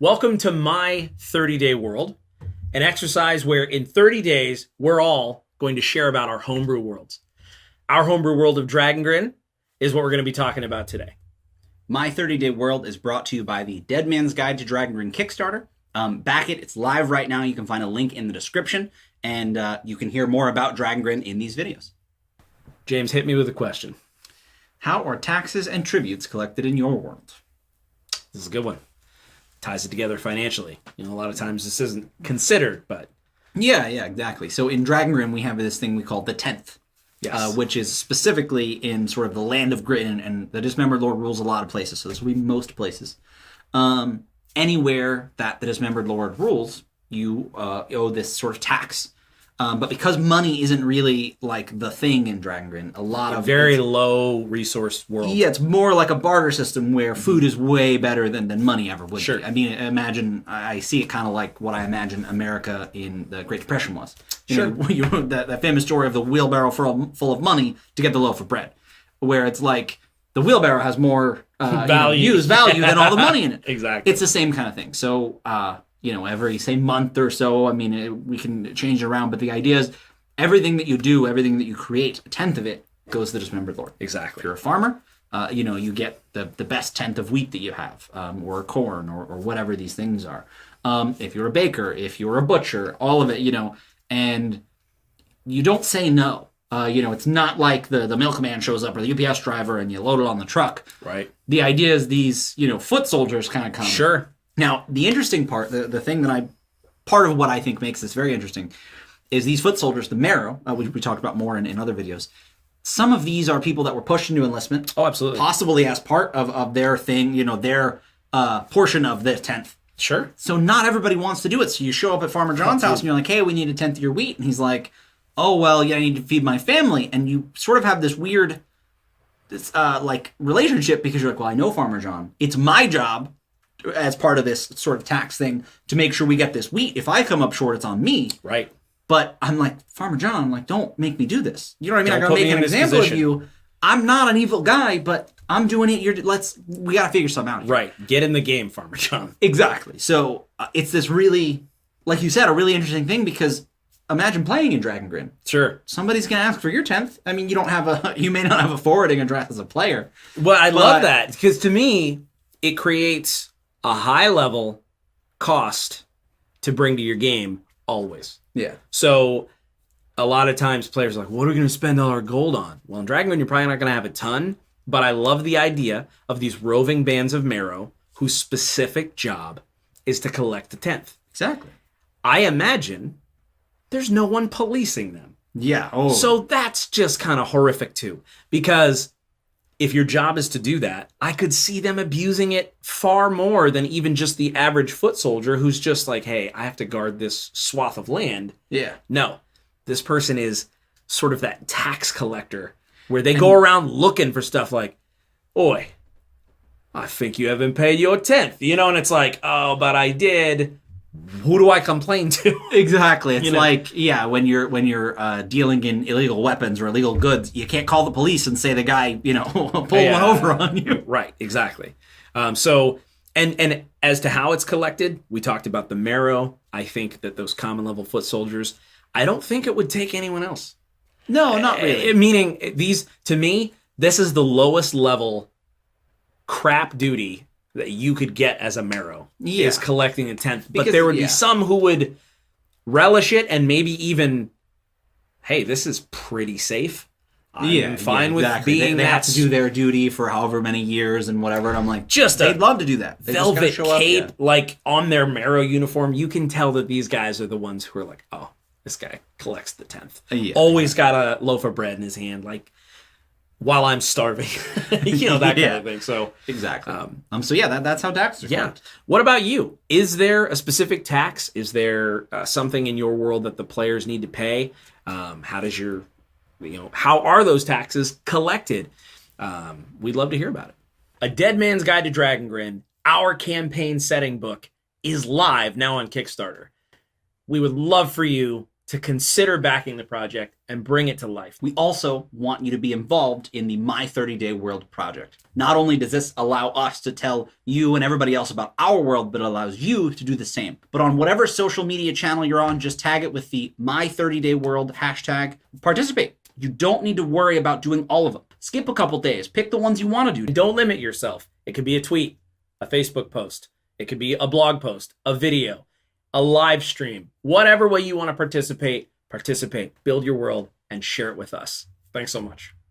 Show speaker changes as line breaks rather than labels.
Welcome to my 30-day world, an exercise where in 30 days, we're all going to share about our homebrew worlds. Our homebrew world of Dragon Grin is what we're going to be talking about today.
My 30-day world is brought to you by the Dead Man's Guide to Dragon Grin Kickstarter. Back it, it's live right now. You can find a link in the description, and you can hear more about Dragon Grin in these videos.
James, hit me with a question.
How are taxes and tributes collected in your world?
This is a good one. Ties it together financially. You know, a lot of times this isn't considered, but...
Yeah, exactly. So in Dragon Grin, we have this thing we call the 10th,
Yes.
which is specifically in sort of the land of Grin, and the Dismembered Lord rules a lot of places, so this will be most places. Anywhere that the Dismembered Lord rules, you owe this sort of tax. But because money isn't really like the thing in Dragon Grin, a lot of
very low resource world.
Yeah, it's more like a barter system where food is way better than money ever would
Sure.
be. I mean, I see it kind of like what I imagine America in the Great Depression was.
Sure.
That famous story of the wheelbarrow full of money to get the loaf of bread, where it's like the wheelbarrow has more value than all the money in it.
Exactly.
It's the same kind of thing. So, every, say, month or so, I mean, we can change it around, but the idea is everything that you do, everything that you create, a tenth of it goes to the Dismembered Lord.
Exactly.
If you're a farmer, you get the best tenth of wheat that you have, or corn, or whatever these things are. If you're a baker, if you're a butcher, all of it, and you don't say no. It's not like the milkman shows up or the UPS driver and you load it on the truck.
Right.
The idea is these, foot soldiers kind of come.
Sure.
Now, the interesting part, the thing that part of what I think makes this very interesting is these foot soldiers, the Marrow, which we talked about more in other videos. Some of these are people that were pushed into enlistment.
Oh, absolutely.
Possibly as part of their thing, their portion of the 10th.
Sure.
So not everybody wants to do it. So you show up at Farmer John's house and you're like, hey, we need a tenth of your wheat. And he's like, oh, well, yeah, I need to feed my family. And you sort of have this weird relationship because you're like, well, I know Farmer John. It's my job as part of this sort of tax thing to make sure we get this wheat. If I come up short, it's on me.
Right.
But I'm like, Farmer John, I'm like, don't make me do this. You know what I mean? I'm
Don't
going
put
to
me
make an
in this
example
position.
of you. I'm not an evil guy, but I'm doing it. We got to figure something out here.
Right. Get in the game, Farmer John.
Exactly. So it's this really, like you said, a really interesting thing because imagine playing in Dragon Grin.
Sure.
Somebody's going to ask for your 10th. I mean, you may not have a forwarding address as a player.
Well, I love that because to me, it creates a high level cost to bring to your game always.
Yeah.
So a lot of times players are like, what are we going to spend all our gold on? Well, in Dragon Grin, you're probably not going to have a ton, but I love the idea of these roving bands of Marrow whose specific job is to collect the 10th.
Exactly.
I imagine there's no one policing them.
Yeah. Oh.
So that's just kind of horrific too, because if your job is to do that, I could see them abusing it far more than even just the average foot soldier who's just like, hey, I have to guard this swath of land.
Yeah.
No, this person is sort of that tax collector where they go around looking for stuff like, oi, I think you haven't paid your 10th, and it's like, oh, but I did. Who do I complain to?
Exactly. It's
You know?
like, yeah, when you're dealing in illegal weapons or illegal goods, you can't call the police and say the guy, pulled one over on you.
Right, exactly. So, and as to how it's collected, we talked about the Marrow. I think that those common level foot soldiers, I don't think it would take anyone else.
No, not really.
Meaning, to me, this is the lowest level crap duty that you could get as a Marrow, is collecting a 10th. But
Because-
there would
yeah.
be some who would relish it and maybe even, hey, this is pretty safe. I'm fine with being
they have
that
to do their duty for however many years and whatever. And I'm like,
Just a
they'd love to do that. They just gotta
velvet
show up,
cape,
yeah.
like on their Marrow uniform. You can tell that these guys are the ones who are like, oh, this guy collects the 10th.
Yeah.
Always got a loaf of bread in his hand, like while I'm starving, that kind of thing. So
Exactly. So yeah, that's how taxes are
yeah.
collected.
What about you? Is there a specific tax? Is there something in your world that the players need to pay? How does how are those taxes collected? We'd love to hear about it. A Dead Man's Guide to Dragon Grin, our campaign setting book, is live now on Kickstarter. We would love for you to consider backing the project and bring it to life.
We also want you to be involved in the My 30 Day World project. Not only does this allow us to tell you and everybody else about our world, but it allows you to do the same. But on whatever social media channel you're on, just tag it with the My 30 Day World hashtag. Participate. You don't need to worry about doing all of them. Skip a couple days. Pick the ones you want to do.
Don't limit yourself. It could be a tweet, a Facebook post. It could be a blog post, a video, a live stream. Whatever way you want to participate, participate. Build your world and share it with us. Thanks so much.